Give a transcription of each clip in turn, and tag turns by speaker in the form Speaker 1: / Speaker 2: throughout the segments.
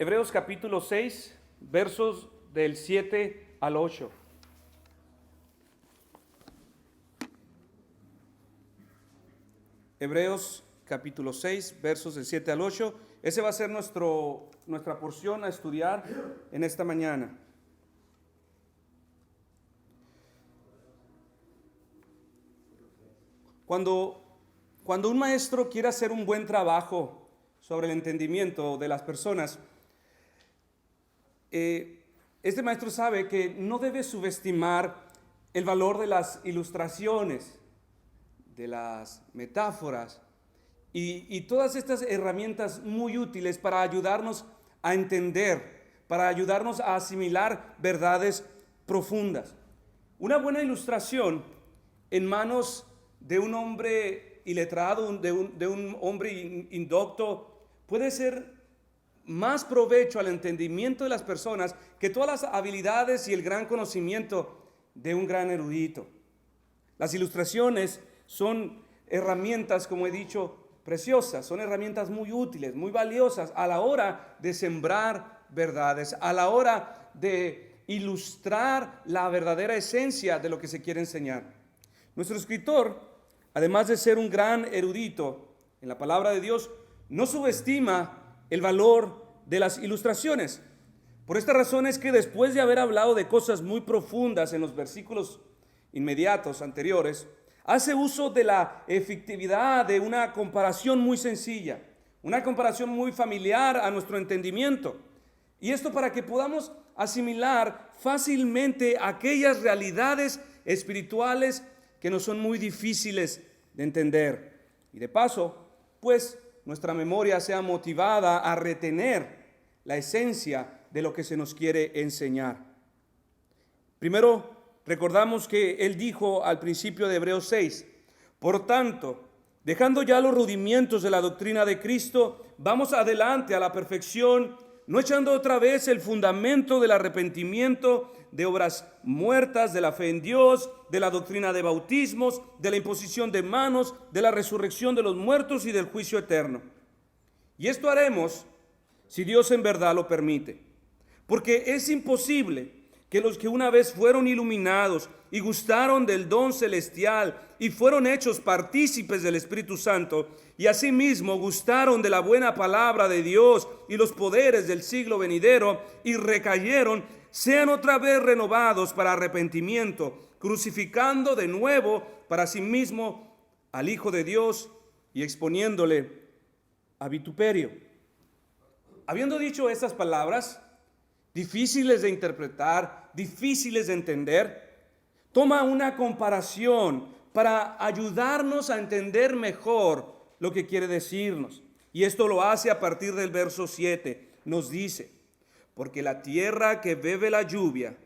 Speaker 1: Hebreos capítulo 6, versos del 7 al 8. Hebreos capítulo 6, versos del 7 al 8. Ese va a ser nuestra porción a estudiar en esta mañana. Cuando un maestro quiere hacer un buen trabajo sobre el entendimiento de las personas, este maestro sabe que no debe subestimar el valor de las ilustraciones, de las metáforas y todas estas herramientas muy útiles para ayudarnos a entender, para ayudarnos a asimilar verdades profundas. Una buena ilustración en manos de un hombre iletrado, de un hombre indocto, puede ser más provecho al entendimiento de las personas que todas las habilidades y el gran conocimiento de un gran erudito. Las ilustraciones son herramientas, como he dicho, preciosas, son herramientas muy útiles, muy valiosas a la hora de sembrar verdades, a la hora de ilustrar la verdadera esencia de lo que se quiere enseñar. Nuestro escritor, además de ser un gran erudito en la palabra de Dios, no subestima el valor de las ilustraciones. Por esta razón es que después de haber hablado de cosas muy profundas en los versículos inmediatos anteriores, hace uso de la efectividad de una comparación muy sencilla, una comparación muy familiar a nuestro entendimiento. Y esto para que podamos asimilar fácilmente aquellas realidades espirituales que nos son muy difíciles de entender. Y de paso, pues nuestra memoria sea motivada a retener la esencia de lo que se nos quiere enseñar. Primero, recordamos que él dijo al principio de Hebreos 6, por tanto, dejando ya los rudimientos de la doctrina de Cristo, vamos adelante a la perfección, no echando otra vez el fundamento del arrepentimiento, de obras muertas, de la fe en Dios, de la doctrina de bautismos, de la imposición de manos, de la resurrección de los muertos y del juicio eterno. Y esto haremos si Dios en verdad lo permite, porque es imposible que los que una vez fueron iluminados y gustaron del don celestial y fueron hechos partícipes del Espíritu Santo y asimismo gustaron de la buena palabra de Dios y los poderes del siglo venidero y recayeron, sean otra vez renovados para arrepentimiento, crucificando de nuevo para sí mismo al Hijo de Dios y exponiéndole a vituperio. Habiendo dicho estas palabras, difíciles de interpretar, difíciles de entender, toma una comparación para ayudarnos a entender mejor lo que quiere decirnos. Y esto lo hace a partir del verso 7. Nos dice, porque la tierra que bebe la lluvia,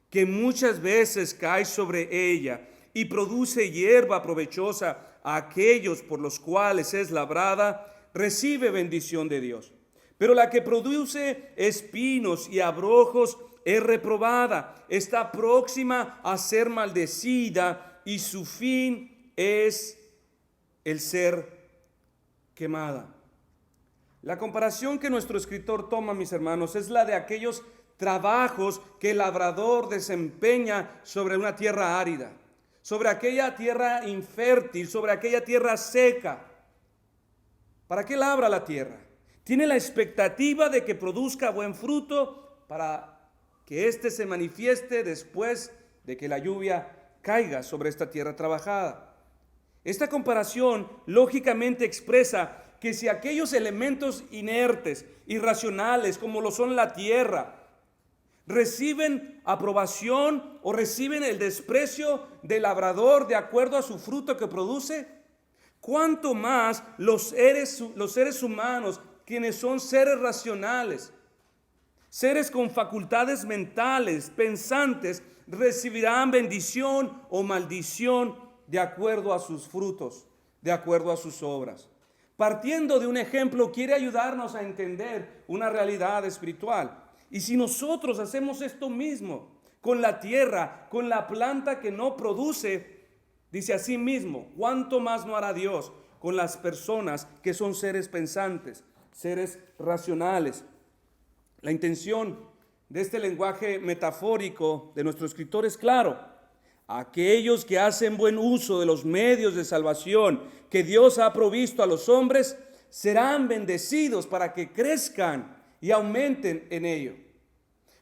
Speaker 1: que muchas veces cae sobre ella y produce hierba provechosa a aquellos por los cuales es labrada, recibe bendición de Dios. Pero la que produce espinos y abrojos es reprobada, está próxima a ser maldecida y su fin es el ser quemada. La comparación que nuestro escritor toma, mis hermanos, es la de aquellos trabajos que el labrador desempeña sobre una tierra árida, sobre aquella tierra infértil, sobre aquella tierra seca. ¿Para qué labra la tierra? Tiene la expectativa de que produzca buen fruto para que éste se manifieste después de que la lluvia caiga sobre esta tierra trabajada. Esta comparación lógicamente expresa que si aquellos elementos inertes, irracionales, como lo son la tierra, reciben aprobación o reciben el desprecio del labrador de acuerdo a su fruto que produce, ¿cuánto más los seres humanos, quienes son seres racionales, seres con facultades mentales, pensantes, recibirán bendición o maldición de acuerdo a sus frutos, de acuerdo a sus obras? Partiendo de un ejemplo, quiere ayudarnos a entender una realidad espiritual. Y si nosotros hacemos esto mismo con la tierra, con la planta que no produce, dice así mismo, ¿cuánto más no hará Dios con las personas que son seres pensantes, seres racionales? La intención de este lenguaje metafórico de nuestro escritor es claro. Aquellos que hacen buen uso de los medios de salvación que Dios ha provisto a los hombres serán bendecidos para que crezcan y aumenten en ello.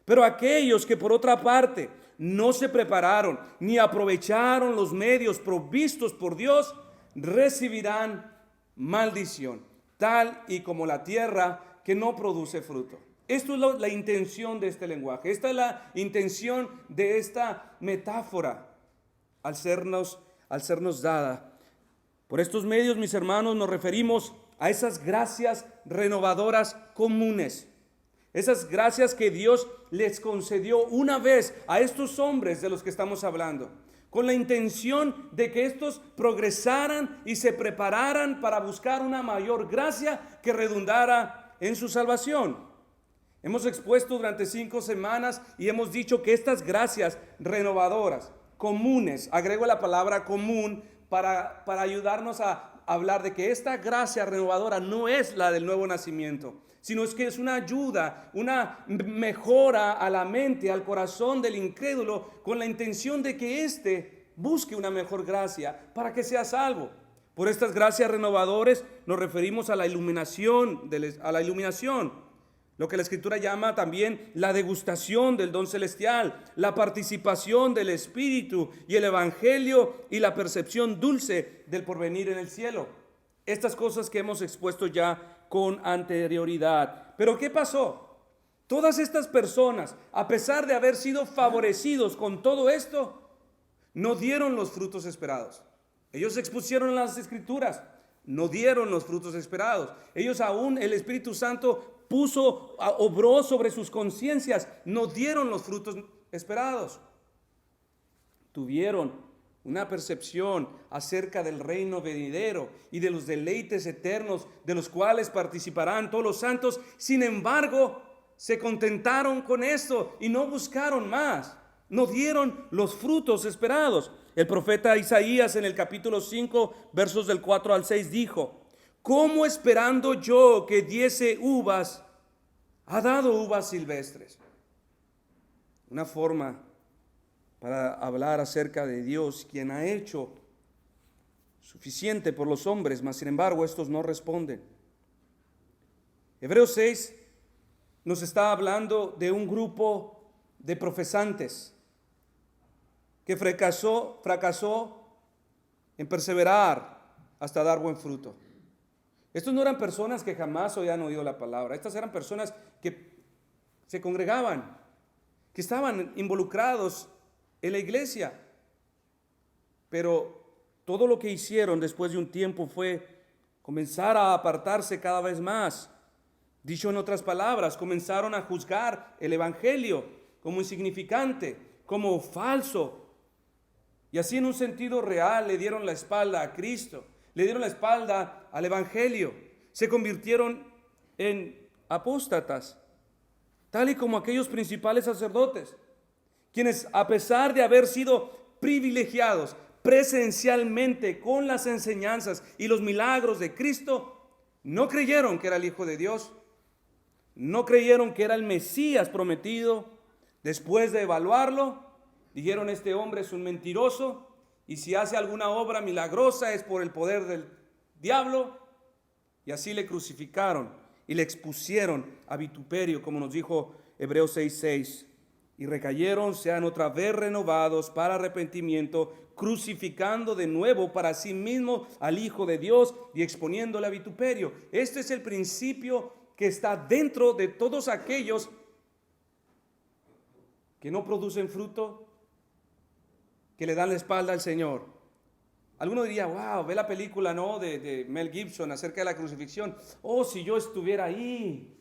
Speaker 1: Pero aquellos que por otra parte no se prepararon ni aprovecharon los medios provistos por Dios, recibirán maldición, tal y como la tierra que no produce fruto. Esto es la intención de este lenguaje. Esta es la intención de esta metáfora al sernos dada. Por estos medios, mis hermanos, nos referimos a esas gracias renovadoras comunes. Esas gracias que Dios les concedió una vez a estos hombres de los que estamos hablando, con la intención de que estos progresaran y se prepararan para buscar una mayor gracia que redundara en su salvación. Hemos expuesto durante 5 semanas y hemos dicho que estas gracias renovadoras, comunes, agrego la palabra común para ayudarnos a hablar de que esta gracia renovadora no es la del nuevo nacimiento, sino es que es una ayuda, una mejora a la mente, al corazón del incrédulo, con la intención de que éste busque una mejor gracia para que sea salvo. Por estas gracias renovadoras nos referimos a la iluminación, lo que la Escritura llama también la degustación del don celestial, la participación del Espíritu y el Evangelio y la percepción dulce del porvenir en el cielo. Estas cosas que hemos expuesto ya con anterioridad. Pero ¿qué pasó? Todas estas personas, a pesar de haber sido favorecidos con todo esto, no dieron los frutos esperados. Ellos expusieron las Escrituras, no dieron los frutos esperados. Ellos aún, el Espíritu Santo obró sobre sus conciencias, no dieron los frutos esperados. Tuvieron una percepción acerca del reino venidero y de los deleites eternos de los cuales participarán todos los santos. Sin embargo, se contentaron con esto y no buscaron más. No dieron los frutos esperados. El profeta Isaías en el capítulo 5, versos del 4 al 6 dijo: ¿cómo esperando yo que diese uvas, ha dado uvas silvestres? Una forma para hablar acerca de Dios, quien ha hecho suficiente por los hombres, mas sin embargo estos no responden. Hebreos 6 nos está hablando de un grupo de profesantes que fracasó en perseverar hasta dar buen fruto. Estos no eran personas que jamás habían oído la palabra. Estas eran personas que se congregaban, que estaban involucrados en la iglesia. Pero todo lo que hicieron después de un tiempo fue comenzar a apartarse cada vez más. Dicho en otras palabras, comenzaron a juzgar el evangelio como insignificante, como falso. Y así en un sentido real le dieron la espalda a Cristo, le dieron la espalda al evangelio. Se convirtieron en apóstatas, tal y como aquellos principales sacerdotes, quienes a pesar de haber sido privilegiados presencialmente con las enseñanzas y los milagros de Cristo, no creyeron que era el Hijo de Dios, no creyeron que era el Mesías prometido. Después de evaluarlo, dijeron: este hombre es un mentiroso, y si hace alguna obra milagrosa es por el poder del diablo. Y así le crucificaron y le expusieron a vituperio, como nos dijo Hebreos 6:6. Y recayeron, sean otra vez renovados para arrepentimiento, crucificando de nuevo para sí mismo al Hijo de Dios y exponiéndole a vituperio. Este es el principio que está dentro de todos aquellos que no producen fruto, que le dan la espalda al Señor. Alguno diría: wow, ve la película, ¿no?, de Mel Gibson acerca de la crucifixión. Oh, si yo estuviera ahí,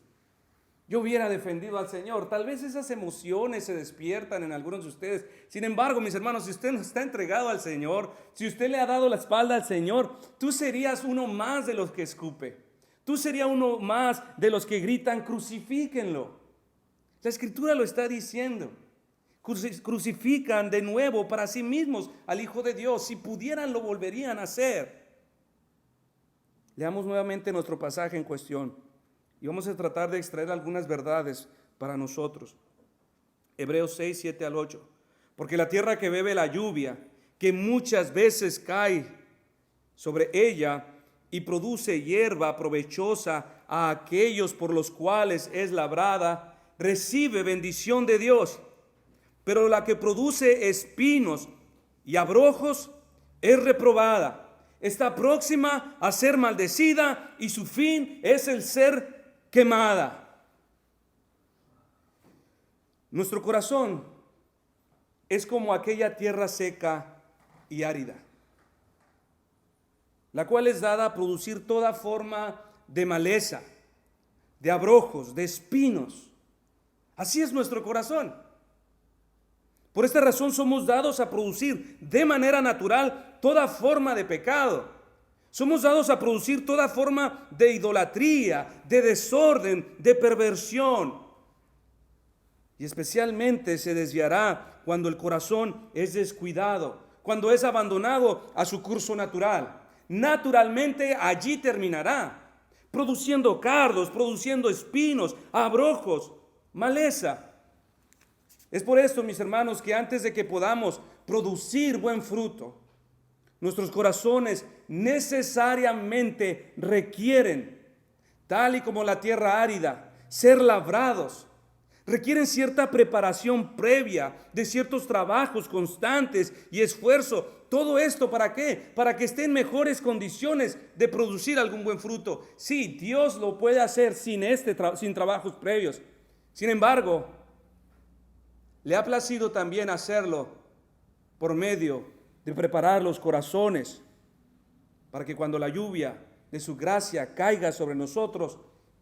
Speaker 1: yo hubiera defendido al Señor. Tal vez esas emociones se despiertan en algunos de ustedes. Sin embargo, mis hermanos, si usted no está entregado al Señor, si usted le ha dado la espalda al Señor, tú serías uno más de los que escupe. Tú serías uno más de los que gritan: crucifíquenlo. La Escritura lo está diciendo. Crucifican de nuevo para sí mismos al Hijo de Dios. Si pudieran, lo volverían a hacer. Leamos nuevamente nuestro pasaje en cuestión y vamos a tratar de extraer algunas verdades para nosotros. Hebreos 6, 7 al 8. Porque la tierra que bebe la lluvia, que muchas veces cae sobre ella y produce hierba provechosa a aquellos por los cuales es labrada, recibe bendición de Dios. Pero la que produce espinos y abrojos es reprobada. Está próxima a ser maldecida y su fin es el ser quemada. Nuestro corazón es como aquella tierra seca y árida, la cual es dada a producir toda forma de maleza, de abrojos, de espinos. Así es nuestro corazón. Por esta razón somos dados a producir de manera natural toda forma de pecado. Somos dados a producir toda forma de idolatría, de desorden, de perversión. Y especialmente se desviará cuando el corazón es descuidado, cuando es abandonado a su curso natural. Naturalmente allí terminará, produciendo cardos, produciendo espinos, abrojos, maleza. Es por esto, mis hermanos, que antes de que podamos producir buen fruto, nuestros corazones necesariamente requieren, tal y como la tierra árida, ser labrados. Requieren cierta preparación previa de ciertos trabajos constantes y esfuerzo. ¿Todo esto para qué? Para que esté en mejores condiciones de producir algún buen fruto. Sí, Dios lo puede hacer sin trabajos previos. Sin embargo, le ha placido también hacerlo por medio de preparar los corazones para que cuando la lluvia de su gracia caiga sobre nosotros,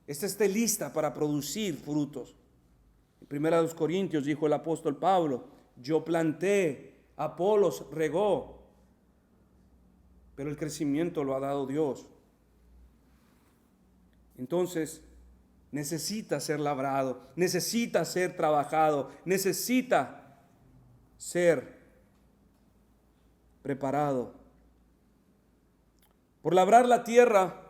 Speaker 1: ésta esté lista para producir frutos. En 1 Corintios dijo el apóstol Pablo: yo planté, Apolos regó, pero el crecimiento lo ha dado Dios. Entonces, necesita ser labrado, necesita ser trabajado, necesita ser preparado. Por labrar la tierra,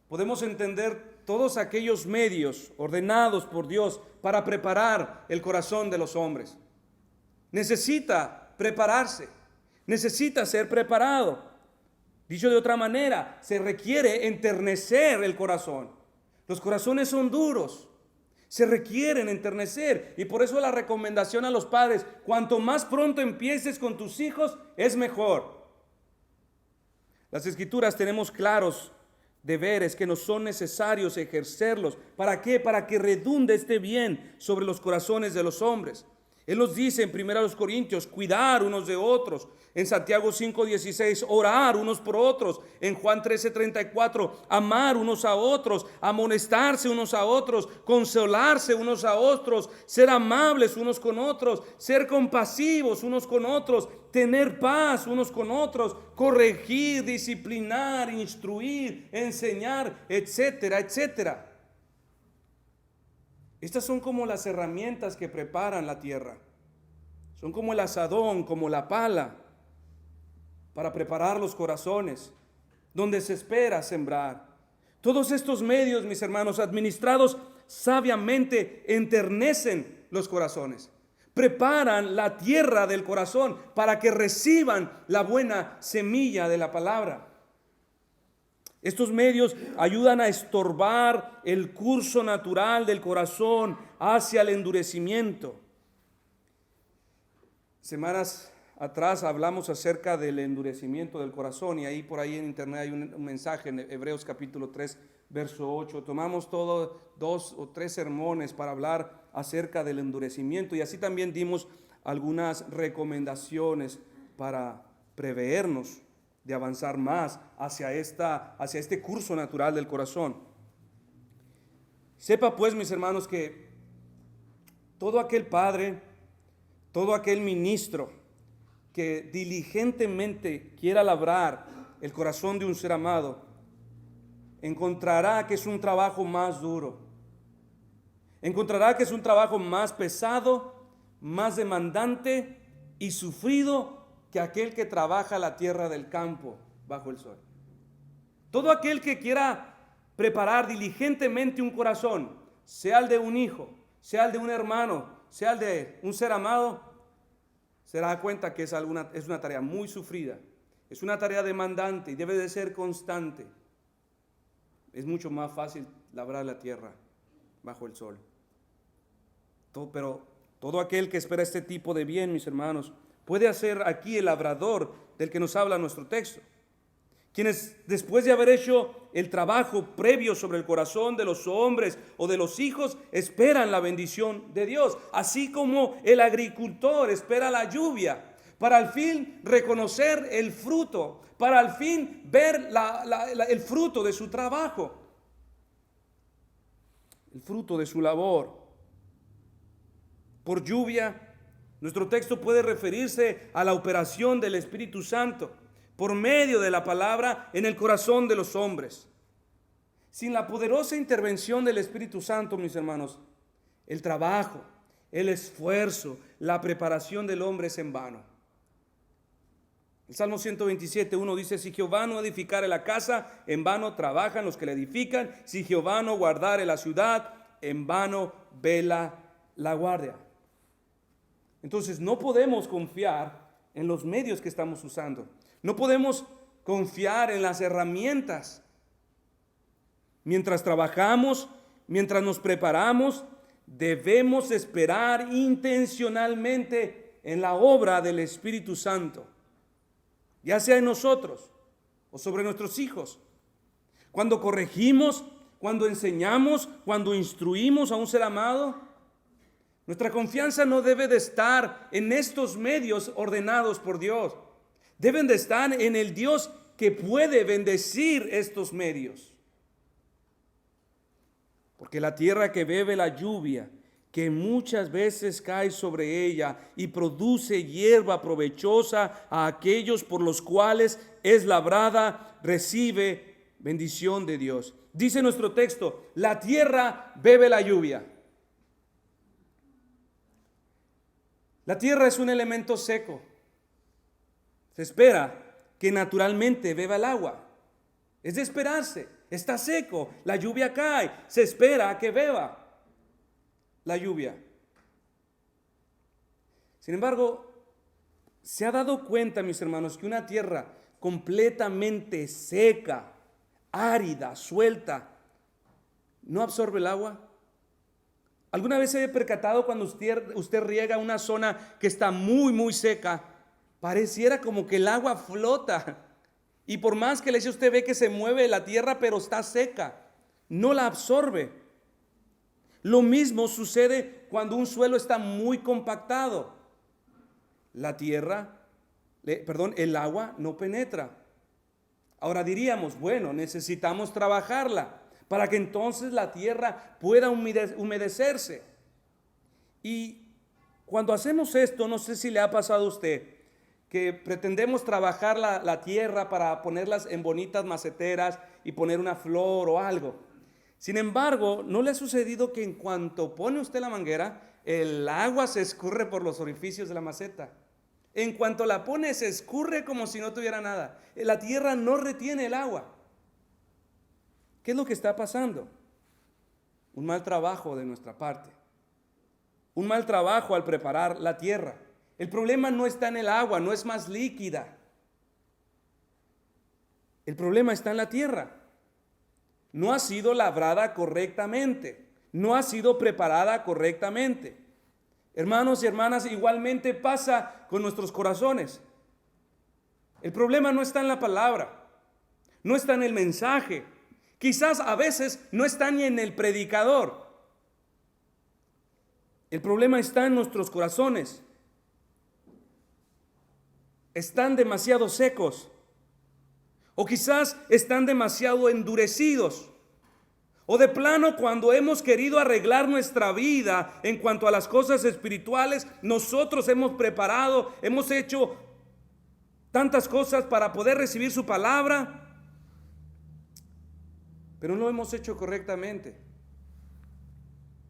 Speaker 1: podemos entender todos aquellos medios ordenados por Dios para preparar el corazón de los hombres. Necesita prepararse, necesita ser preparado. Dicho de otra manera, se requiere enternecer el corazón. Los corazones son duros, se requieren enternecer, y por eso la recomendación a los padres: cuanto más pronto empieces con tus hijos, es mejor. Las Escrituras tenemos claros deberes que nos son necesarios ejercerlos. ¿Para qué? Para que redunde este bien sobre los corazones de los hombres. Él nos dice en 1 Corintios, cuidar unos de otros. En Santiago 5:16, orar unos por otros. En Juan 13:34, amar unos a otros, amonestarse unos a otros, consolarse unos a otros, ser amables unos con otros, ser compasivos unos con otros, tener paz unos con otros, corregir, disciplinar, instruir, enseñar, etcétera, etcétera. Estas son como las herramientas que preparan la tierra. Son como el azadón, como la pala, para preparar los corazones, donde se espera sembrar. Todos estos medios, mis hermanos, administrados sabiamente, enternecen los corazones. Preparan la tierra del corazón para que reciban la buena semilla de la palabra. Estos medios ayudan a estorbar el curso natural del corazón hacia el endurecimiento. Semanas atrás hablamos acerca del endurecimiento del corazón, y ahí por ahí en internet hay un mensaje en Hebreos capítulo 3, verso 8. Tomamos todos 2 o 3 sermones para hablar acerca del endurecimiento, y así también dimos algunas recomendaciones para prevernos de avanzar más hacia este curso natural del corazón. Sepa pues, mis hermanos, que todo aquel padre, todo aquel ministro que diligentemente quiera labrar el corazón de un ser amado, encontrará que es un trabajo más duro. Encontrará que es un trabajo más pesado, más demandante y sufrido que aquel que trabaja la tierra del campo bajo el sol. Todo aquel que quiera preparar diligentemente un corazón, sea el de un hijo, sea el de un hermano, sea el de un ser amado, se dará cuenta que es una tarea muy sufrida, es una tarea demandante y debe de ser constante. Es mucho más fácil labrar la tierra bajo el sol. Pero todo aquel que espera este tipo de bien, mis hermanos, puede hacer aquí el labrador del que nos habla nuestro texto. Quienes después de haber hecho el trabajo previo sobre el corazón de los hombres o de los hijos, esperan la bendición de Dios, así como el agricultor espera la lluvia para al fin reconocer el fruto, para al fin ver el fruto de su trabajo, el fruto de su labor. Por lluvia, nuestro texto puede referirse a la operación del Espíritu Santo por medio de la palabra en el corazón de los hombres. Sin la poderosa intervención del Espíritu Santo, mis hermanos, el trabajo, el esfuerzo, la preparación del hombre es en vano. El Salmo 127:1 dice: si Jehová no edificare la casa, en vano trabajan los que la edifican. Si Jehová no guardare la ciudad, en vano vela la guardia. Entonces no podemos confiar en los medios que estamos usando. No podemos confiar en las herramientas. Mientras trabajamos, mientras nos preparamos, debemos esperar intencionalmente en la obra del Espíritu Santo, ya sea en nosotros o sobre nuestros hijos. Cuando corregimos, cuando enseñamos, cuando instruimos a un ser amado, nuestra confianza no debe de estar en estos medios ordenados por Dios. Deben de estar en el Dios que puede bendecir estos medios. Porque la tierra que bebe la lluvia, que muchas veces cae sobre ella y produce hierba provechosa a aquellos por los cuales es labrada, recibe bendición de Dios. Dice nuestro texto: la tierra bebe la lluvia. La tierra es un elemento seco. Se espera que naturalmente beba el agua. Es de esperarse. Está seco, la lluvia cae, se espera que beba la lluvia. Sin embargo, ¿se ha dado cuenta, mis hermanos, que una tierra completamente seca, árida, suelta, no absorbe el agua? ¿Alguna vez se ha percatado cuando usted riega una zona que está muy seca? Pareciera como que el agua flota. Y por más que le eche, usted ve que se mueve la tierra, pero está seca. No la absorbe. Lo mismo sucede cuando un suelo está muy compactado. El agua no penetra. Ahora diríamos, bueno, necesitamos trabajarla para que entonces la tierra pueda humedecerse. Y cuando hacemos esto, no sé si le ha pasado a usted, que pretendemos trabajar la tierra para ponerlas en bonitas maceteras y poner una flor o algo. Sin embargo, ¿no le ha sucedido que en cuanto pone usted la manguera, el agua se escurre por los orificios de la maceta? En cuanto la pone, se escurre como si no tuviera nada. La tierra no retiene el agua. ¿Qué es lo que está pasando? Un mal trabajo de nuestra parte. Un mal trabajo al preparar la tierra. El problema no está en el agua, no es más líquida. El problema está en la tierra. No ha sido labrada correctamente, no ha sido preparada correctamente. Hermanos y hermanas, igualmente pasa con nuestros corazones. El problema no está en la palabra, no está en el mensaje, quizás a veces no está ni en el predicador. El problema está en nuestros corazones. Están demasiado secos, o quizás están demasiado endurecidos, o de plano cuando hemos querido arreglar nuestra vida en cuanto a las cosas espirituales, nosotros hemos preparado, hemos hecho tantas cosas para poder recibir su palabra, pero no lo hemos hecho correctamente.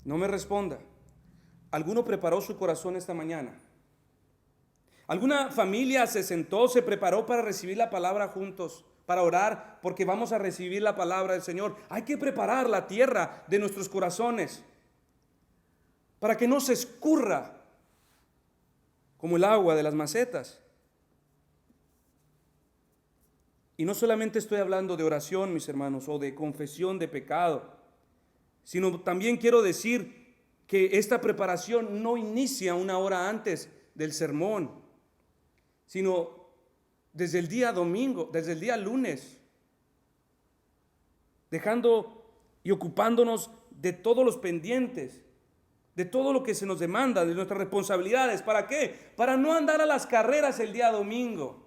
Speaker 1: No me responda. ¿Alguno preparó su corazón esta mañana? ¿Alguna familia se sentó, se preparó para recibir la palabra juntos, para orar, porque vamos a recibir la palabra del Señor? Hay que preparar la tierra de nuestros corazones. para que no se escurra como el agua de las macetas. Y no solamente estoy hablando de oración, mis hermanos, o de confesión de pecado, sino también quiero decir que esta preparación no inicia una hora antes del sermón, sino desde el día domingo, desde el día lunes, dejando y ocupándonos de todos los pendientes, de todo lo que se nos demanda, de nuestras responsabilidades. ¿Para qué? Para no andar a las carreras el día domingo,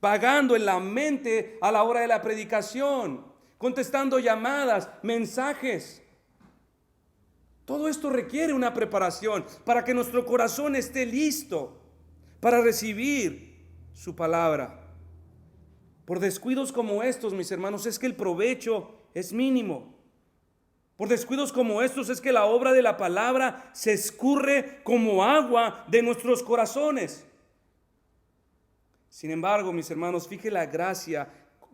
Speaker 1: vagando en la mente a la hora de la predicación, contestando llamadas, mensajes. Todo esto requiere una preparación para que nuestro corazón esté listo para recibir su palabra. Por descuidos como estos, mis hermanos, es que el provecho es mínimo. Por descuidos como estos es que la obra de la palabra se escurre como agua de nuestros corazones. Sin embargo, mis hermanos, fije la gracia,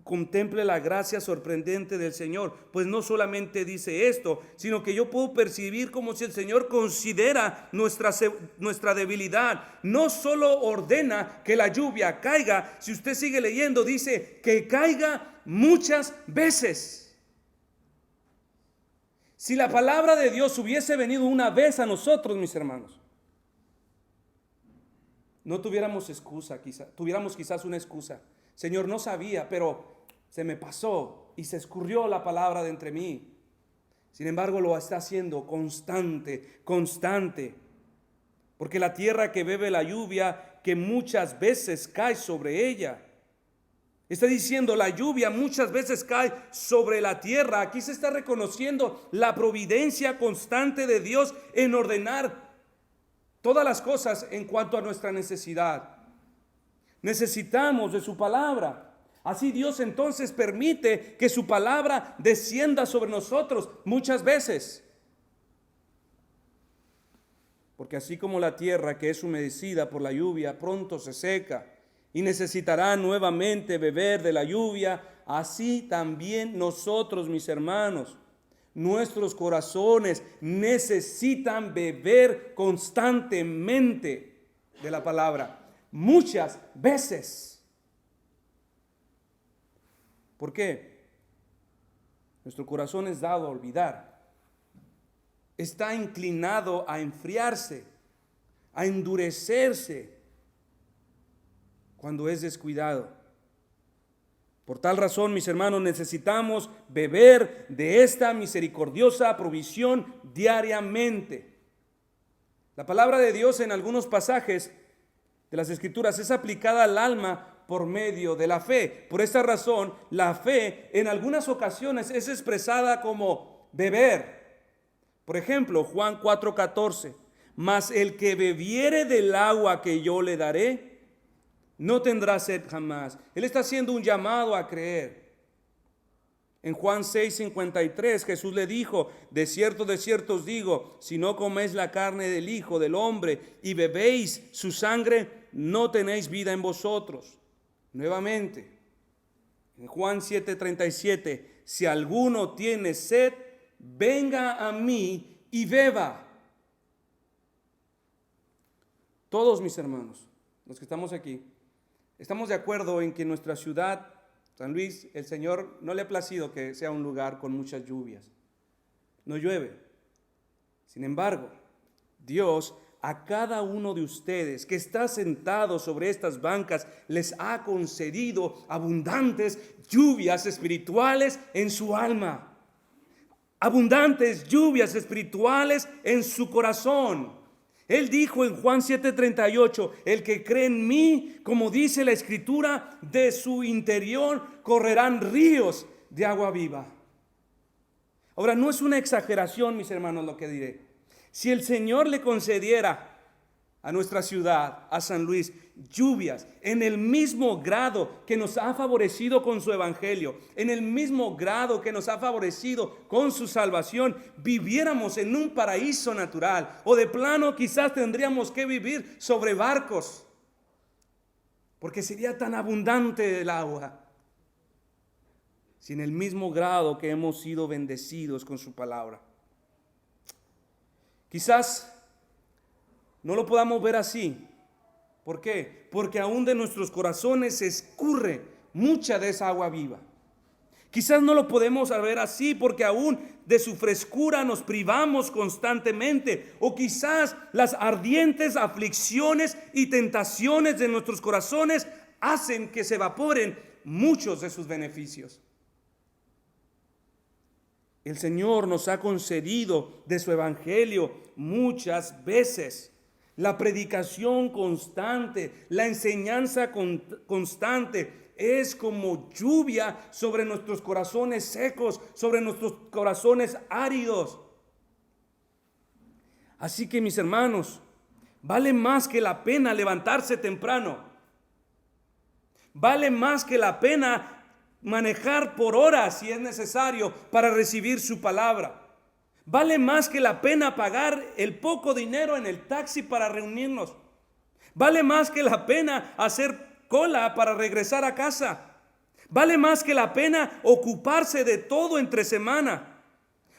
Speaker 1: contemple la gracia sorprendente del Señor, pues no solamente dice esto, sino que yo puedo percibir como si el Señor considera nuestra debilidad. No solo ordena que la lluvia caiga, si usted sigue leyendo, dice que caiga muchas veces. Si la palabra de Dios hubiese venido una vez a nosotros, mis hermanos, no tuviéramos excusa, tuviéramos quizás una excusa. Señor, no sabía, pero se me pasó y se escurrió la palabra de entre mí. Sin embargo, lo está haciendo constante, porque la tierra que bebe la lluvia, que muchas veces cae sobre ella. Está diciendo, la lluvia muchas veces cae sobre la tierra. Aquí se está reconociendo la providencia constante de Dios en ordenar todas las cosas en cuanto a nuestra necesidad. Necesitamos de su palabra. Así Dios entonces permite que su palabra descienda sobre nosotros muchas veces. Porque así como la tierra que es humedecida por la lluvia pronto se seca y necesitará nuevamente beber de la lluvia, así también nosotros, mis hermanos, nuestros corazones necesitan beber constantemente de la palabra, muchas veces. ¿Por qué? Nuestro corazón es dado a olvidar, está inclinado a enfriarse, a endurecerse cuando es descuidado. Por tal razón, mis hermanos, necesitamos beber de esta misericordiosa provisión diariamente. La palabra de Dios en algunos pasajes de las Escrituras es aplicada al alma por medio de la fe. Por esta razón, la fe en algunas ocasiones es expresada como beber. Por ejemplo, Juan 4:14, mas el que bebiere del agua que yo le daré, no tendrá sed jamás. Él está haciendo un llamado a creer. En Juan 6:53 Jesús le dijo, de cierto os digo, si no coméis la carne del Hijo del Hombre y bebéis su sangre, no tenéis vida en vosotros. Nuevamente, en Juan 7:37, si alguno tiene sed, venga a mí y beba. Todos mis hermanos, los que estamos aquí, estamos de acuerdo en que nuestra ciudad, San Luis, el Señor no le ha placido que sea un lugar con muchas lluvias. No llueve. Sin embargo, Dios a cada uno de ustedes que está sentado sobre estas bancas les ha concedido abundantes lluvias espirituales en su alma. Abundantes lluvias espirituales en su corazón. Él dijo en Juan 7:38, el que cree en mí, como dice la Escritura, de su interior correrán ríos de agua viva. Ahora, no es una exageración, mis hermanos, lo que diré. Si el Señor le concediera a nuestra ciudad, a San Luis, lluvias en el mismo grado que nos ha favorecido con su evangelio, en el mismo grado que nos ha favorecido con su salvación, viviéramos en un paraíso natural, o de plano quizás tendríamos que vivir sobre barcos, porque sería tan abundante el agua. Si en el mismo grado que hemos sido bendecidos con su palabra. Quizás no lo podamos ver así. ¿Por qué? Porque aún de nuestros corazones se escurre mucha de esa agua viva. Quizás no lo podemos ver así porque aún de su frescura nos privamos constantemente. O quizás las ardientes aflicciones y tentaciones de nuestros corazones hacen que se evaporen muchos de sus beneficios. El Señor nos ha concedido de su evangelio muchas veces. La predicación constante, la enseñanza constante es como lluvia sobre nuestros corazones secos, sobre nuestros corazones áridos. Así que, mis hermanos, vale más que la pena levantarse temprano. Vale más que la pena manejar por horas si es necesario para recibir su palabra. Vale más que la pena pagar el poco dinero en el taxi para reunirnos. Vale más que la pena hacer cola para regresar a casa. Vale más que la pena ocuparse de todo entre semana.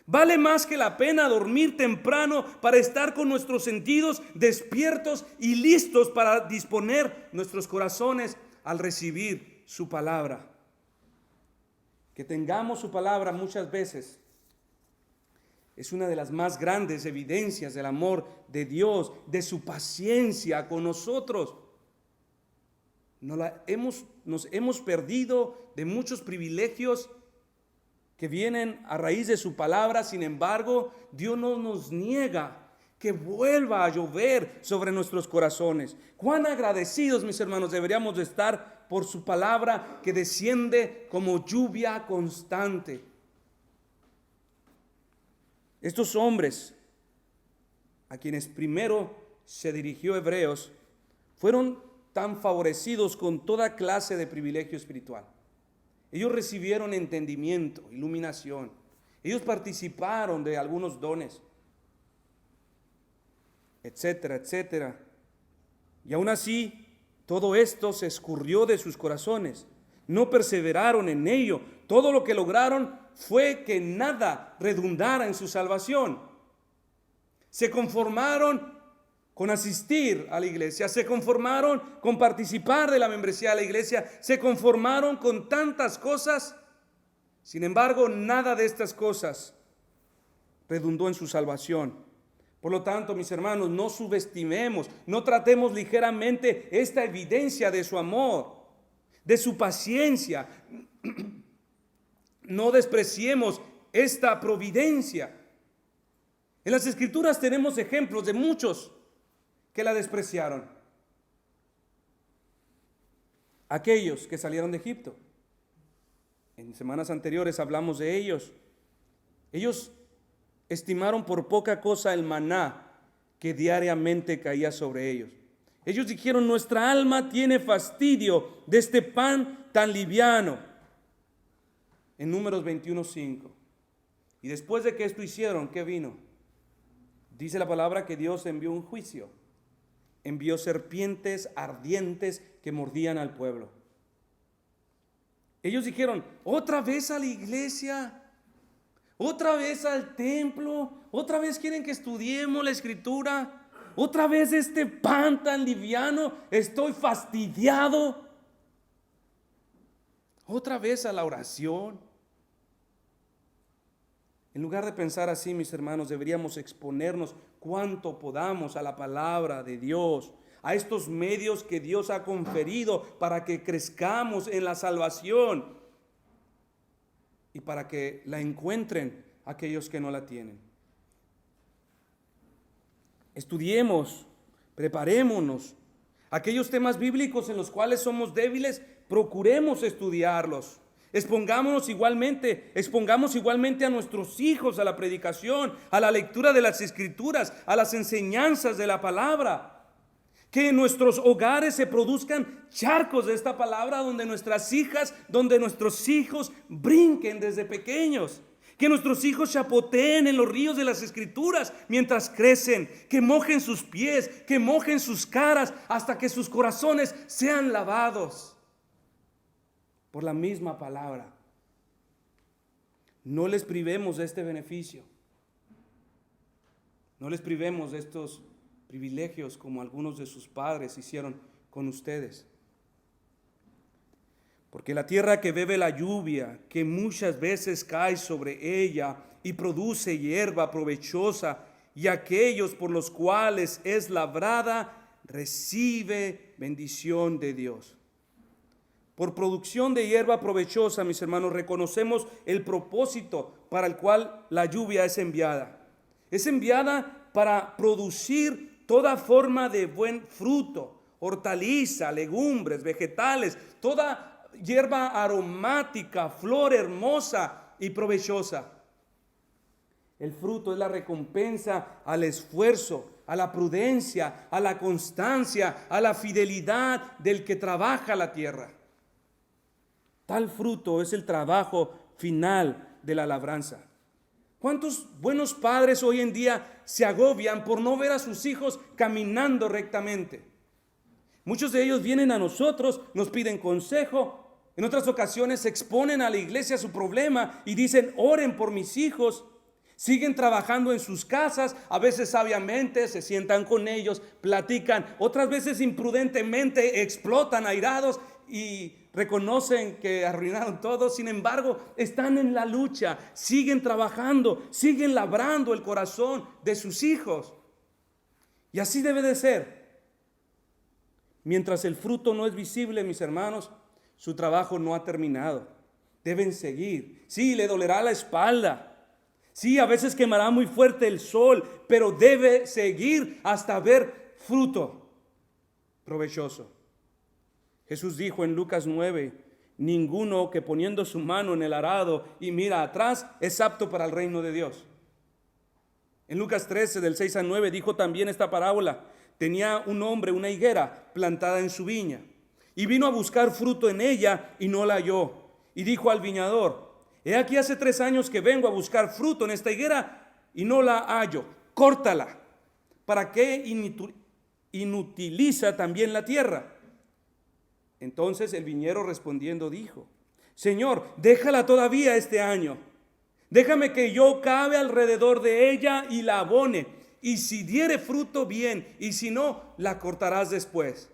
Speaker 1: Vale más que la pena dormir temprano para estar con nuestros sentidos despiertos y listos para disponer nuestros corazones al recibir su palabra. Que tengamos su palabra muchas veces es una de las más grandes evidencias del amor de Dios, de su paciencia con nosotros. Nos hemos perdido de muchos privilegios que vienen a raíz de su palabra. Sin embargo, Dios no nos niega que vuelva a llover sobre nuestros corazones. Cuán agradecidos, mis hermanos, deberíamos de estar por su palabra que desciende como lluvia constante. Estos hombres, a quienes primero se dirigió Hebreos, fueron tan favorecidos con toda clase de privilegio espiritual. Ellos recibieron entendimiento, iluminación. Ellos participaron de algunos dones, etcétera, etcétera. Y aún así, todo esto se escurrió de sus corazones. No perseveraron en ello. Todo lo que lograron fue que nada redundara en su salvación. Se conformaron con asistir a la iglesia, se conformaron con participar de la membresía de la iglesia, se conformaron con tantas cosas. Sin embargo, nada de estas cosas redundó en su salvación. Por lo tanto, mis hermanos, no subestimemos, no tratemos ligeramente esta evidencia de su amor, de su paciencia. No despreciemos esta providencia. En las Escrituras tenemos ejemplos de muchos que la despreciaron. Aquellos que salieron de Egipto. En semanas anteriores hablamos de ellos. Ellos estimaron por poca cosa el maná que diariamente caía sobre ellos. Ellos dijeron: nuestra alma tiene fastidio de este pan tan liviano. En Números 21:5. Y después de que esto hicieron, ¿qué vino? Dice la palabra que Dios envió un juicio. Envió serpientes ardientes que mordían al pueblo. Ellos dijeron: otra vez a la iglesia, otra vez al templo, otra vez quieren que estudiemos la escritura, otra vez este pan tan liviano, estoy fastidiado. Otra vez a la oración. En lugar de pensar así, mis hermanos, deberíamos exponernos cuanto podamos a la palabra de Dios, a estos medios que Dios ha conferido para que crezcamos en la salvación y para que la encuentren aquellos que no la tienen. Estudiemos, preparémonos. Aquellos temas bíblicos en los cuales somos débiles, procuremos estudiarlos. Expongamos igualmente a nuestros hijos a la predicación, a la lectura de las Escrituras, a las enseñanzas de la palabra. Que en nuestros hogares se produzcan charcos de esta palabra donde nuestras hijas, donde nuestros hijos brinquen desde pequeños. Que nuestros hijos chapoteen en los ríos de las Escrituras mientras crecen. Que mojen sus pies, que mojen sus caras hasta que sus corazones sean lavados por la misma palabra. No les privemos de este beneficio. No les privemos de estos privilegios como algunos de sus padres hicieron con ustedes. Porque la tierra que bebe la lluvia, que muchas veces cae sobre ella y produce hierba provechosa, y aquellos por los cuales es labrada, recibe bendición de Dios. Por producción de hierba provechosa, mis hermanos, reconocemos el propósito para el cual la lluvia es enviada. Es enviada para producir toda forma de buen fruto, hortaliza, legumbres, vegetales, toda hierba aromática, flor hermosa y provechosa. El fruto es la recompensa al esfuerzo, a la prudencia, a la constancia, a la fidelidad del que trabaja la tierra. Tal fruto es el trabajo final de la labranza. ¿Cuántos buenos padres hoy en día se agobian por no ver a sus hijos caminando rectamente? Muchos de ellos vienen a nosotros, nos piden consejo. En otras ocasiones exponen a la iglesia su problema y dicen, oren por mis hijos. Siguen trabajando en sus casas, a veces sabiamente se sientan con ellos, platican, otras veces imprudentemente explotan airados y reconocen que arruinaron todo. Sin embargo, están en la lucha, siguen trabajando, siguen labrando el corazón de sus hijos. Y así debe de ser. Mientras el fruto no es visible, mis hermanos, su trabajo no ha terminado. Deben seguir. Sí, le dolerá la espalda. Sí, a veces quemará muy fuerte el sol, pero debe seguir hasta ver fruto provechoso. Jesús dijo en Lucas 9, ninguno que poniendo su mano en el arado y mira atrás es apto para el reino de Dios. En Lucas 13, del 6 al 9, dijo también esta parábola. Tenía un hombre una higuera plantada en su viña y vino a buscar fruto en ella y no la halló. Y dijo al viñador, he aquí hace 3 años que vengo a buscar fruto en esta higuera y no la hallo. Córtala. ¿Para qué inutiliza también la tierra? Entonces el viñero respondiendo dijo, Señor, déjala todavía este año. Déjame que yo cabe alrededor de ella y la abone. Y si diere fruto, bien. Y si no, la cortarás después.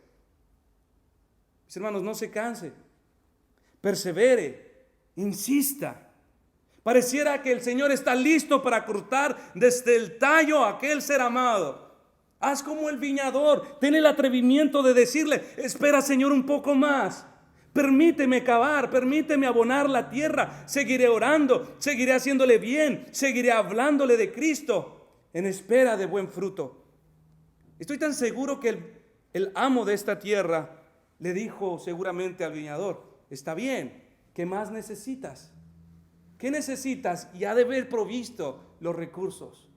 Speaker 1: Mis hermanos, no se canse. Persevere. Insista. Pareciera que el Señor está listo para cortar desde el tallo a aquel ser amado. Haz como el viñador. Ten el atrevimiento de decirle, espera, Señor, un poco más. Permíteme cavar, permíteme abonar la tierra. Seguiré orando, seguiré haciéndole bien, seguiré hablándole de Cristo en espera de buen fruto. Estoy tan seguro que el amo de esta tierra le dijo seguramente al viñador, está bien, ¿qué más necesitas? ¿Qué necesitas? Y ha de haber provisto los recursos.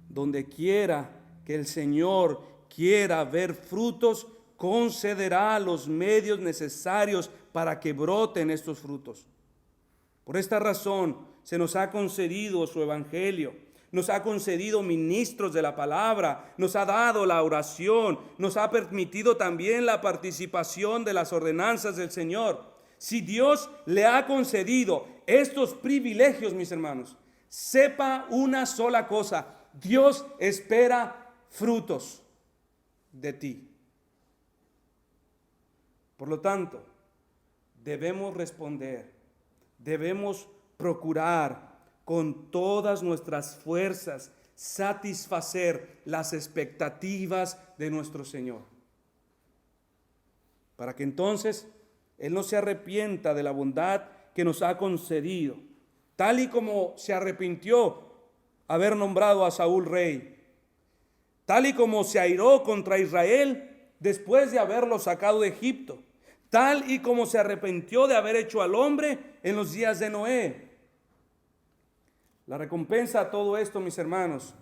Speaker 1: Donde quiera que el Señor quiera ver frutos, concederá los medios necesarios para que broten estos frutos. Por esta razón se nos ha concedido su evangelio, nos ha concedido ministros de la palabra, nos ha dado la oración, nos ha permitido también la participación de las ordenanzas del Señor. Si Dios le ha concedido estos privilegios, mis hermanos, sepa una sola cosa: Dios espera frutos de ti. Por lo tanto, debemos responder, debemos procurar con todas nuestras fuerzas satisfacer las expectativas de nuestro Señor, para que entonces Él no se arrepienta de la bondad que nos ha concedido, tal y como se arrepintió haber nombrado a Saúl rey, tal y como se airó contra Israel después de haberlo sacado de Egipto, tal y como se arrepintió de haber hecho al hombre en los días de Noé. La recompensa a todo esto, mis hermanos,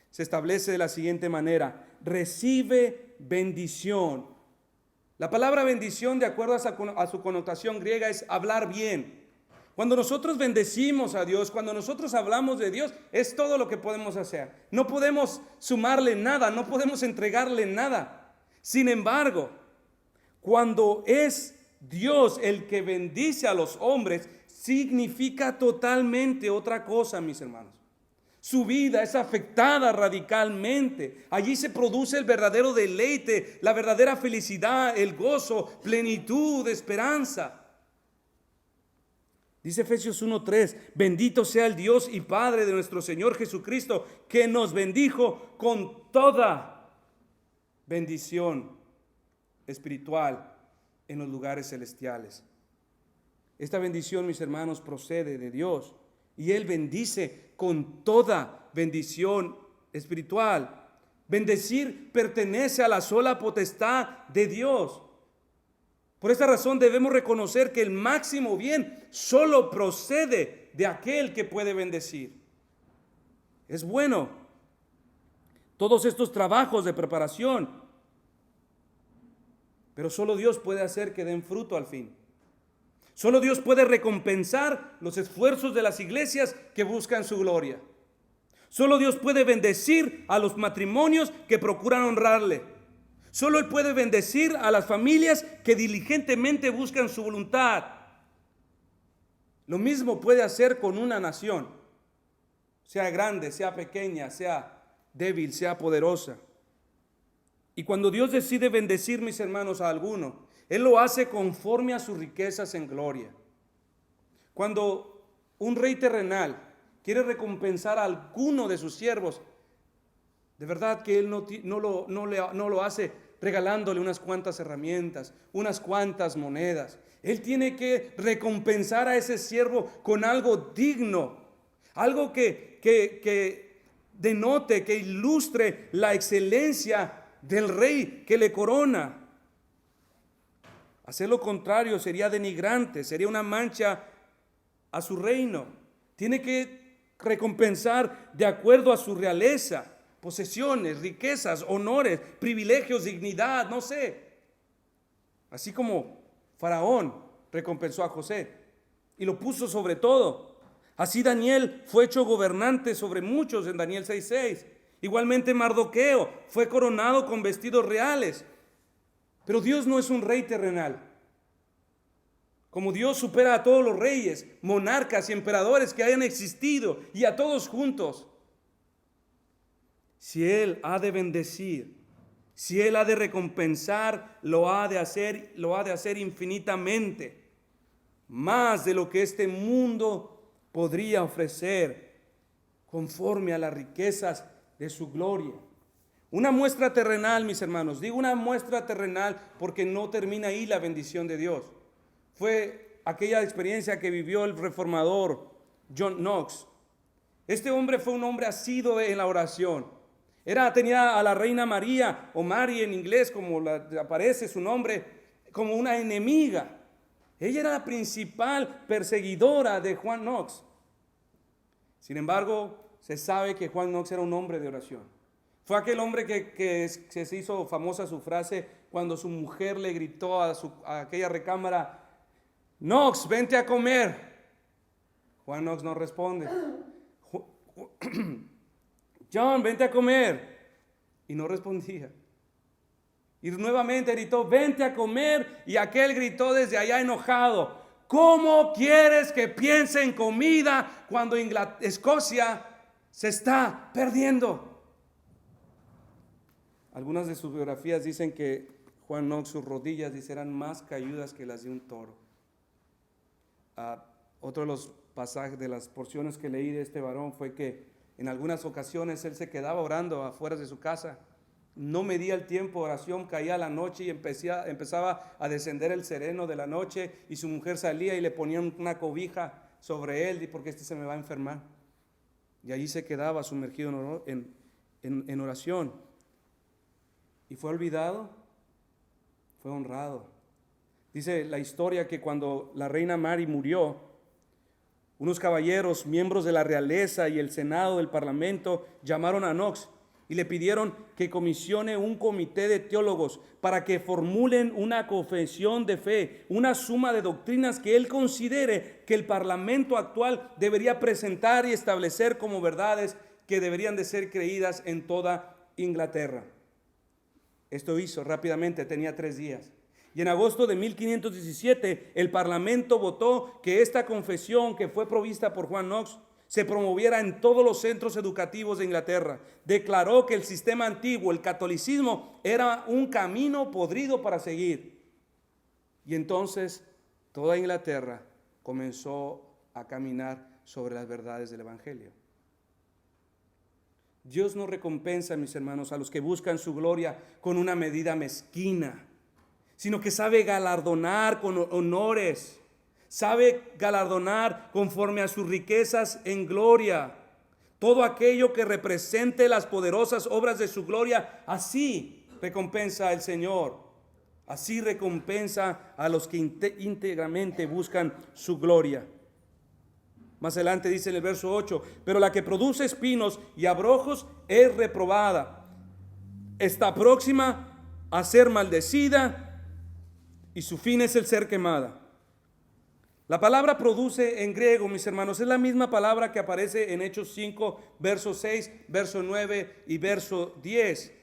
Speaker 1: se establece de la siguiente manera: recibe bendición. La palabra bendición, de acuerdo a su connotación griega, es hablar bien. Cuando nosotros bendecimos a Dios, cuando nosotros hablamos de Dios, es todo lo que podemos hacer. No podemos sumarle nada, no podemos entregarle nada. Sin embargo, cuando es Dios el que bendice a los hombres, significa totalmente otra cosa, mis hermanos. Su vida es afectada radicalmente. Allí se produce el verdadero deleite, la verdadera felicidad, el gozo, plenitud, esperanza. Dice Efesios 1:3, bendito sea el Dios y Padre de nuestro Señor Jesucristo, que nos bendijo con toda bendición espiritual en los lugares celestiales. Esta bendición, mis hermanos, procede de Dios. Y Él bendice con toda bendición espiritual. Bendecir pertenece a la sola potestad de Dios. Por esta razón debemos reconocer que el máximo bien solo procede de aquel que puede bendecir. Es bueno todos estos trabajos de preparación, pero solo Dios puede hacer que den fruto al fin. Solo Dios puede recompensar los esfuerzos de las iglesias que buscan su gloria. Solo Dios puede bendecir a los matrimonios que procuran honrarle. Solo Él puede bendecir a las familias que diligentemente buscan su voluntad. Lo mismo puede hacer con una nación, sea grande, sea pequeña, sea débil, sea poderosa. Y cuando Dios decide bendecir, mis hermanos, a alguno, Él lo hace conforme a sus riquezas en gloria. Cuando un rey terrenal quiere recompensar a alguno de sus siervos, de verdad que Él no lo hace regalándole unas cuantas herramientas, unas cuantas monedas. Él tiene que recompensar a ese siervo con algo digno, algo que denote, que ilustre la excelencia del rey que le corona. Hacer lo contrario sería denigrante, sería una mancha a su reino. Tiene que recompensar de acuerdo a su realeza, posesiones, riquezas, honores, privilegios, dignidad, no sé. Así como Faraón recompensó a José y lo puso sobre todo. Así Daniel fue hecho gobernante sobre muchos en Daniel 6:6. Igualmente Mardoqueo fue coronado con vestidos reales. Pero Dios no es un rey terrenal. Como Dios supera a todos los reyes, monarcas y emperadores que hayan existido y a todos juntos. Si Él ha de bendecir, si Él ha de recompensar, lo ha de hacer infinitamente, más de lo que este mundo podría ofrecer, conforme a las riquezas de su gloria. Una muestra terrenal, mis hermanos, digo una muestra terrenal porque no termina ahí la bendición de Dios. Fue aquella experiencia que vivió el reformador John Knox. Este hombre fue un hombre asiduo en la oración. Tenía a la reina María, o Mary en inglés, como aparece su nombre, como una enemiga. Ella era la principal perseguidora de Juan Knox. Sin embargo, se sabe que Juan Knox era un hombre de oración. Fue aquel hombre que se hizo famosa su frase cuando su mujer le gritó a aquella recámara: Knox, vente a comer. Juan Knox no responde. John, vente a comer. Y no respondía. Y nuevamente gritó: vente a comer. Y aquel gritó desde allá enojado: ¿cómo quieres que piense en comida cuando Escocia se está perdiendo? Algunas de sus biografías dicen que Juan Knox, sus rodillas, eran más cayudas que las de un toro. Otro de los pasajes, de las porciones que leí de este varón, fue que en algunas ocasiones él se quedaba orando afuera de su casa. No medía el tiempo de oración, caía la noche y empezaba a descender el sereno de la noche, y su mujer salía y le ponía una cobija sobre él, porque se me va a enfermar. Y allí se quedaba sumergido en oración. Y fue olvidado, fue honrado. Dice la historia que cuando la reina Mary murió, unos caballeros, miembros de la realeza y el senado del parlamento, llamaron a Knox y le pidieron que comisione un comité de teólogos para que formulen una confesión de fe, una suma de doctrinas que él considere que el parlamento actual debería presentar y establecer como verdades que deberían de ser creídas en toda Inglaterra. Esto hizo rápidamente, tenía 3 días. Y en agosto de 1517 el parlamento votó que esta confesión, que fue provista por Juan Knox, se promoviera en todos los centros educativos de Inglaterra. Declaró que el sistema antiguo, el catolicismo, era un camino podrido para seguir. Y entonces toda Inglaterra comenzó a caminar sobre las verdades del Evangelio. Dios no recompensa, mis hermanos, a los que buscan su gloria con una medida mezquina, sino que sabe galardonar con honores, sabe galardonar conforme a sus riquezas en gloria. Todo aquello que represente las poderosas obras de su gloria, así recompensa el Señor. Así recompensa a los que íntegramente buscan su gloria. Más adelante dice en el verso 8, pero la que produce espinos y abrojos es reprobada. Está próxima a ser maldecida y su fin es el ser quemada. La palabra produce en griego, mis hermanos, es la misma palabra que aparece en Hechos 5, verso 6, verso 9 y verso 10,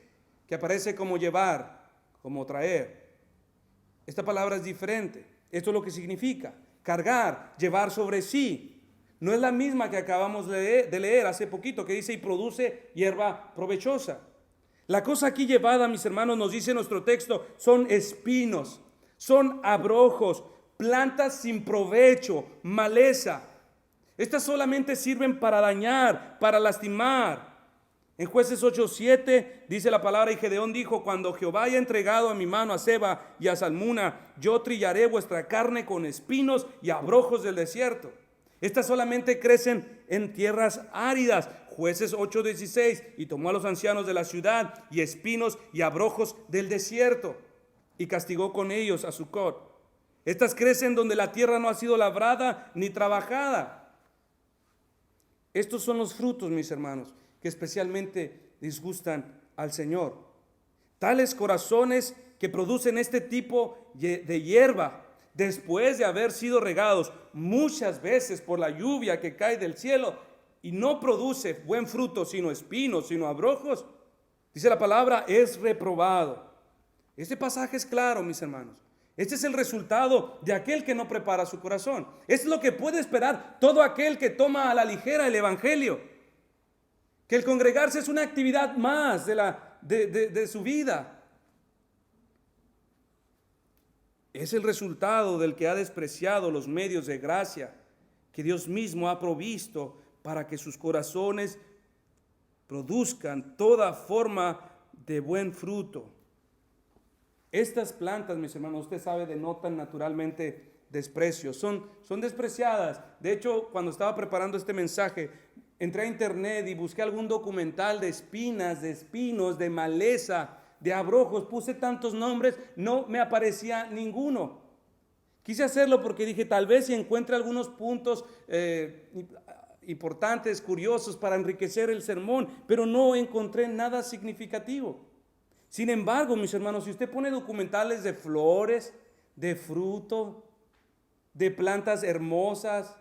Speaker 1: que aparece como llevar, como traer. Esta palabra es diferente. Esto es lo que significa: cargar, llevar sobre sí. No es la misma que acabamos de leer hace poquito, que dice y produce hierba provechosa. La cosa aquí llevada, mis hermanos, nos dice nuestro texto, son espinos, son abrojos, plantas sin provecho, maleza. Estas solamente sirven para dañar, para lastimar. En Jueces 8:7 dice la palabra, y Gedeón dijo, cuando Jehová haya entregado a mi mano a Seba y a Salmuna, yo trillaré vuestra carne con espinos y abrojos del desierto. Estas solamente crecen en tierras áridas. Jueces 8:16, y tomó a los ancianos de la ciudad y espinos y abrojos del desierto y castigó con ellos a Sucot. Estas crecen donde la tierra no ha sido labrada ni trabajada. Estos son los frutos, mis hermanos, que especialmente disgustan al Señor. Tales corazones que producen este tipo de hierba, después de haber sido regados muchas veces por la lluvia que cae del cielo y no produce buen fruto, sino espinos, sino abrojos, dice la palabra, es reprobado. Este pasaje es claro, mis hermanos. Este es el resultado de aquel que no prepara su corazón. Es lo que puede esperar todo aquel que toma a la ligera el Evangelio. Que el congregarse es una actividad más de su vida. Es el resultado del que ha despreciado los medios de gracia que Dios mismo ha provisto para que sus corazones produzcan toda forma de buen fruto. Estas plantas, mis hermanos, usted sabe, denotan naturalmente desprecio, son despreciadas. De hecho, cuando estaba preparando este mensaje, entré a internet y busqué algún documental de espinas, de espinos, de maleza, de abrojos. Puse tantos nombres, no me aparecía ninguno. Quise hacerlo porque dije, tal vez si encuentre algunos puntos importantes, curiosos para enriquecer el sermón, pero no encontré nada significativo. Sin embargo, mis hermanos, si usted pone documentales de flores, de fruto, de plantas hermosas,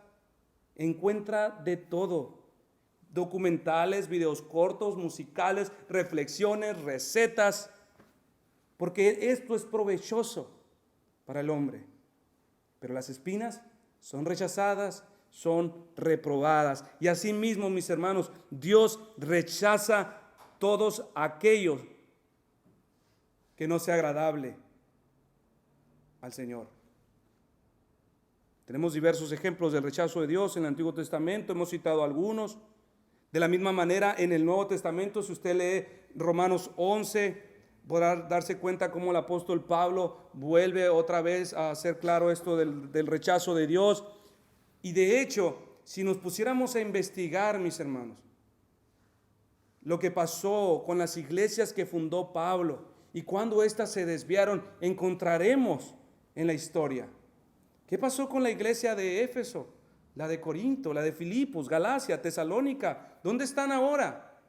Speaker 1: encuentra de todo. Documentales, videos cortos, musicales, reflexiones, recetas, porque esto es provechoso para el hombre. Pero las espinas son rechazadas, son reprobadas. Y asimismo, mis hermanos, Dios rechaza todos aquellos que no sea agradable al Señor. Tenemos diversos ejemplos del rechazo de Dios en el Antiguo Testamento, hemos citado algunos. De la misma manera, en el Nuevo Testamento, si usted lee Romanos 11, podrá darse cuenta cómo el apóstol Pablo vuelve otra vez a hacer claro esto del rechazo de Dios. Y de hecho, si nos pusiéramos a investigar, mis hermanos, lo que pasó con las iglesias que fundó Pablo y cuando éstas se desviaron, encontraremos en la historia. ¿Qué pasó con la iglesia de Éfeso? La de Corinto, la de Filipos, Galacia, Tesalónica, ¿dónde están ahora?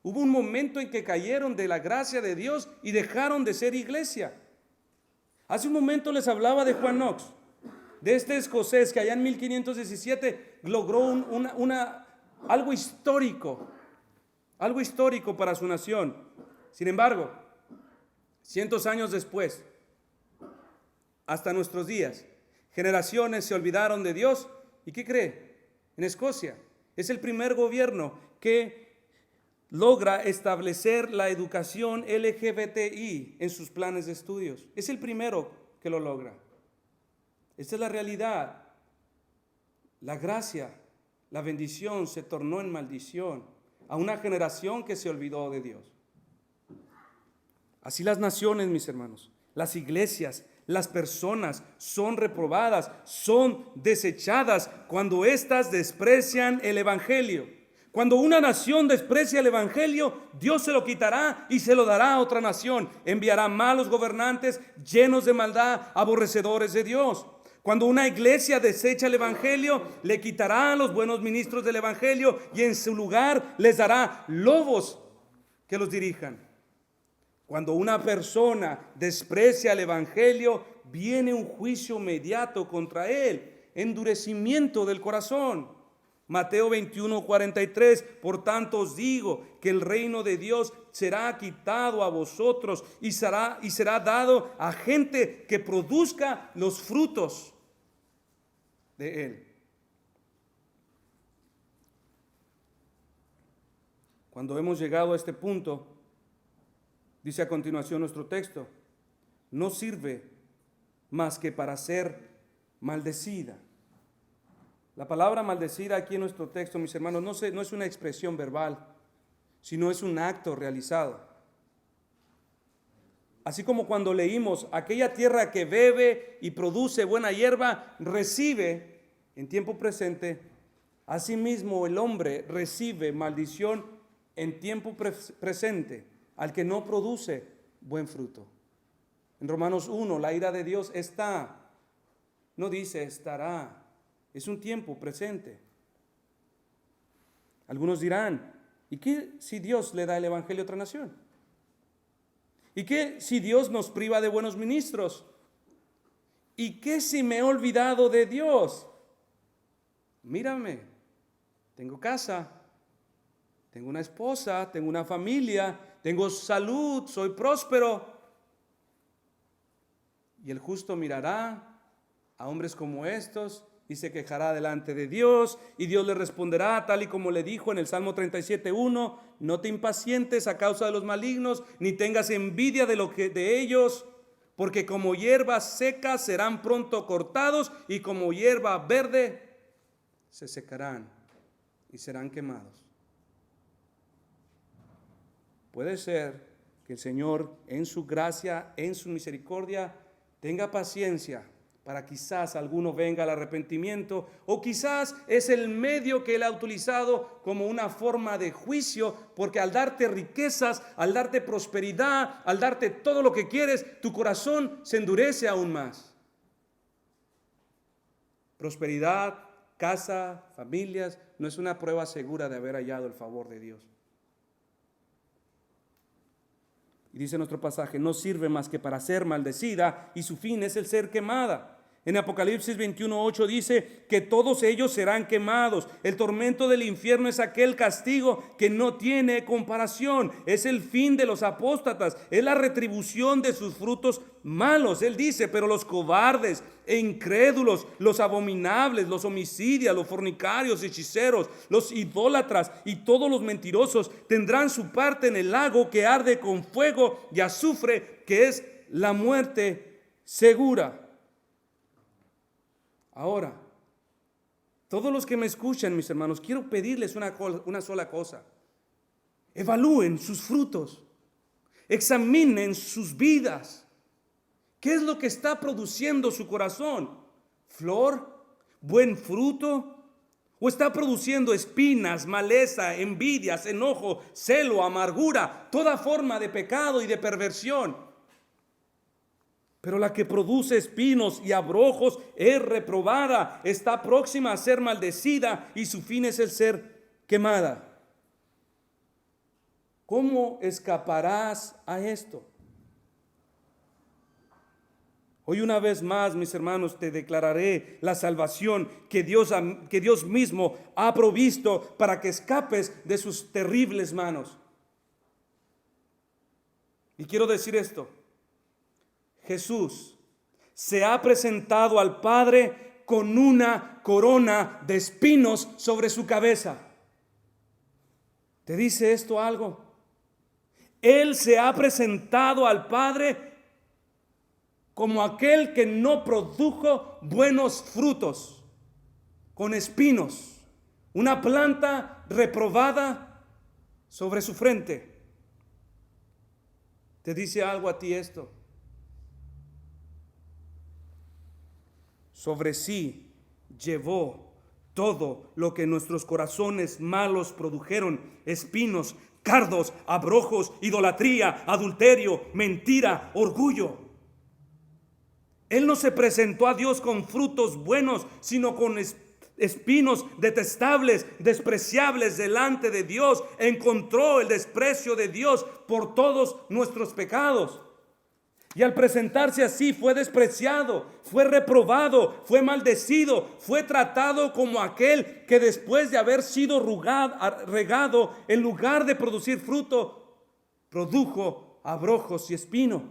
Speaker 1: Hubo un momento en que cayeron de la gracia de Dios y dejaron de ser iglesia. Hace un momento les hablaba de Juan Knox, de este escocés que allá en 1517 logró algo histórico para su nación. Sin embargo, cientos años después, hasta nuestros días, generaciones se olvidaron de Dios. ¿Y qué cree? En Escocia Es el primer gobierno que logra establecer la educación LGBTI en sus planes de estudios. Es el primero que lo logra. Esta es la realidad. La gracia, la bendición se tornó en maldición a una generación que se olvidó de Dios. Así las naciones, mis hermanos, las iglesias, las personas son reprobadas, son desechadas cuando éstas desprecian el evangelio. Cuando una nación desprecia el evangelio, Dios se lo quitará y se lo dará a otra nación. Enviará malos gobernantes llenos de maldad, aborrecedores de Dios. Cuando una iglesia desecha el evangelio, le quitará a los buenos ministros del evangelio y en su lugar les dará lobos que los dirijan. Cuando una persona desprecia el evangelio, viene un juicio inmediato contra él, endurecimiento del corazón. Mateo 21:43, por tanto os digo que el reino de Dios será quitado a vosotros y será dado a gente que produzca los frutos de él. Cuando hemos llegado a este punto, dice a continuación nuestro texto, no sirve más que para ser maldecida. La palabra maldecida aquí en nuestro texto, mis hermanos, no es una expresión verbal, sino es un acto realizado. Así como cuando leímos, aquella tierra que bebe y produce buena hierba, recibe en tiempo presente, asimismo el hombre recibe maldición en tiempo presente al que no produce buen fruto. En Romanos 1, la ira de Dios está, no dice estará, es un tiempo presente. Algunos dirán, ¿y qué si Dios le da el evangelio a otra nación? ¿Y qué si Dios nos priva de buenos ministros? ¿Y qué si me he olvidado de Dios? Mírame, tengo casa, tengo una esposa, tengo una familia, tengo salud, soy próspero. Y el justo mirará a hombres como estos y se quejará delante de Dios, y Dios le responderá tal y como le dijo en el Salmo 37:1, no te impacientes a causa de los malignos, ni tengas envidia de ellos, porque como hierbas secas serán pronto cortados, y como hierba verde se secarán y serán quemados. Puede ser que el Señor en su gracia, en su misericordia, tenga paciencia para quizás alguno venga al arrepentimiento, o quizás es el medio que Él ha utilizado como una forma de juicio, porque al darte riquezas, al darte prosperidad, al darte todo lo que quieres, tu corazón se endurece aún más. Prosperidad, casa, familias, no es una prueba segura de haber hallado el favor de Dios. Y dice nuestro pasaje, no sirve más que para ser maldecida y su fin es el ser quemada. En Apocalipsis 21:8 dice que todos ellos serán quemados. El tormento del infierno es aquel castigo que no tiene comparación. Es el fin de los apóstatas, es la retribución de sus frutos malos. Él dice, pero los cobardes e incrédulos, los abominables, los homicidas, los fornicarios, hechiceros, los idólatras y todos los mentirosos tendrán su parte en el lago que arde con fuego y azufre, que es la muerte segura. Ahora, todos los que me escuchan, mis hermanos, quiero pedirles una sola cosa. Evalúen sus frutos, examinen sus vidas. ¿Qué es lo que está produciendo su corazón? ¿Flor? ¿Buen fruto? ¿O está produciendo espinas, maleza, envidias, enojo, celo, amargura, toda forma de pecado y de perversión? Pero la que produce espinos y abrojos es reprobada, está próxima a ser maldecida y su fin es el ser quemada. ¿Cómo escaparás a esto? Hoy una vez más, mis hermanos, te declararé la salvación que Dios mismo ha provisto para que escapes de sus terribles manos. Y quiero decir esto. Jesús se ha presentado al Padre con una corona de espinos sobre su cabeza. ¿Te dice esto algo? Él se ha presentado al Padre como aquel que no produjo buenos frutos, con espinos, una planta reprobada sobre su frente. ¿Te dice algo a ti esto? Sobre sí llevó todo lo que nuestros corazones malos produjeron: espinos, cardos, abrojos, idolatría, adulterio, mentira, orgullo. Él no se presentó a Dios con frutos buenos, sino con espinos detestables, despreciables delante de Dios. Encontró el desprecio de Dios por todos nuestros pecados. Y al presentarse así fue despreciado, fue reprobado, fue maldecido, fue tratado como aquel que después de haber sido regado, en lugar de producir fruto, produjo abrojos y espino.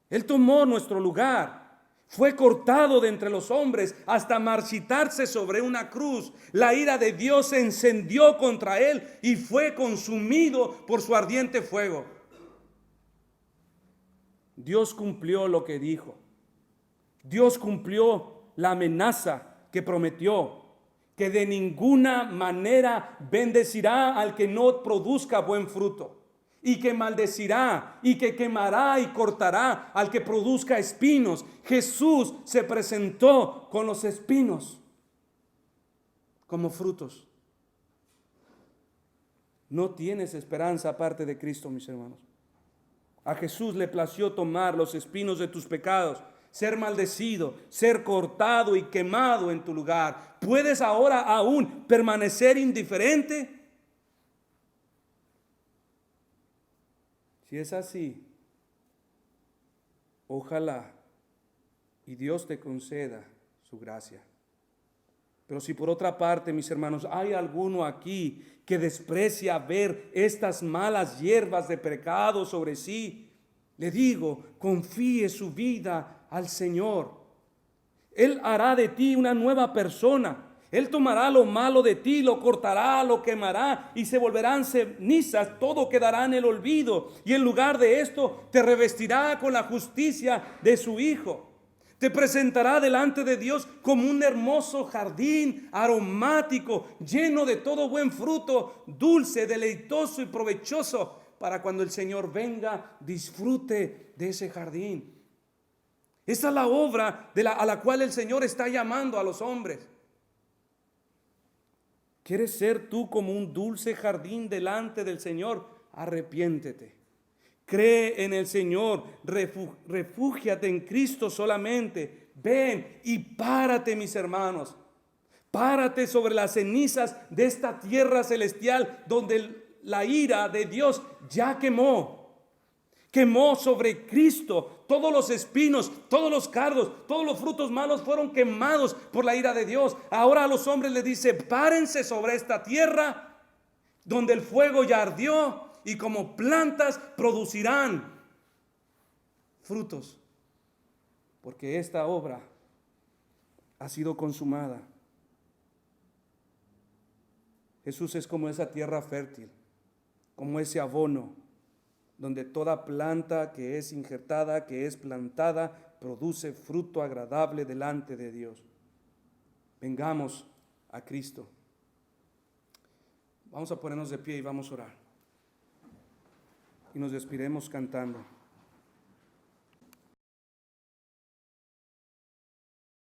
Speaker 1: Él tomó nuestro lugar, fue cortado de entre los hombres hasta marchitarse sobre una cruz. La ira de Dios se encendió contra él y fue consumido por su ardiente fuego. Dios cumplió lo que dijo. Dios cumplió la amenaza que prometió, que de ninguna manera bendecirá al que no produzca buen fruto, y que maldecirá y que quemará y cortará al que produzca espinos. Jesús se presentó con los espinos como frutos. No tienes esperanza aparte de Cristo, mis hermanos. A Jesús le plació tomar los espinos de tus pecados, ser maldecido, ser cortado y quemado en tu lugar. ¿Puedes ahora aún permanecer indiferente? Si es así, ojalá y Dios te conceda su gracia. Pero si por otra parte, mis hermanos, hay alguno aquí que desprecia ver estas malas hierbas de pecado sobre sí, le digo, confíe su vida al Señor. Él hará de ti una nueva persona. Él tomará lo malo de ti, lo cortará, lo quemará y se volverán cenizas, todo quedará en el olvido. Y en lugar de esto te revestirá con la justicia de su Hijo. Te presentará delante de Dios como un hermoso jardín aromático, lleno de todo buen fruto, dulce, deleitoso y provechoso, para cuando el Señor venga, disfrute de ese jardín. Esa es la obra a la cual el Señor está llamando a los hombres. ¿Quieres ser tú como un dulce jardín delante del Señor? Arrepiéntete. Cree en el Señor, refúgiate en Cristo solamente. Ven y párate, mis hermanos. Párate sobre las cenizas de esta tierra celestial donde la ira de Dios ya quemó. Quemó sobre Cristo todos los espinos, todos los cardos, todos los frutos malos fueron quemados por la ira de Dios. Ahora a los hombres les dice: párense sobre esta tierra donde el fuego ya ardió, y como plantas producirán frutos, porque esta obra ha sido consumada. Jesús es como esa tierra fértil, como ese abono, donde toda planta que es injertada, que es plantada, produce fruto agradable delante de Dios. Vengamos a Cristo. Vamos a ponernos de pie y vamos a orar. Y nos despediremos cantando.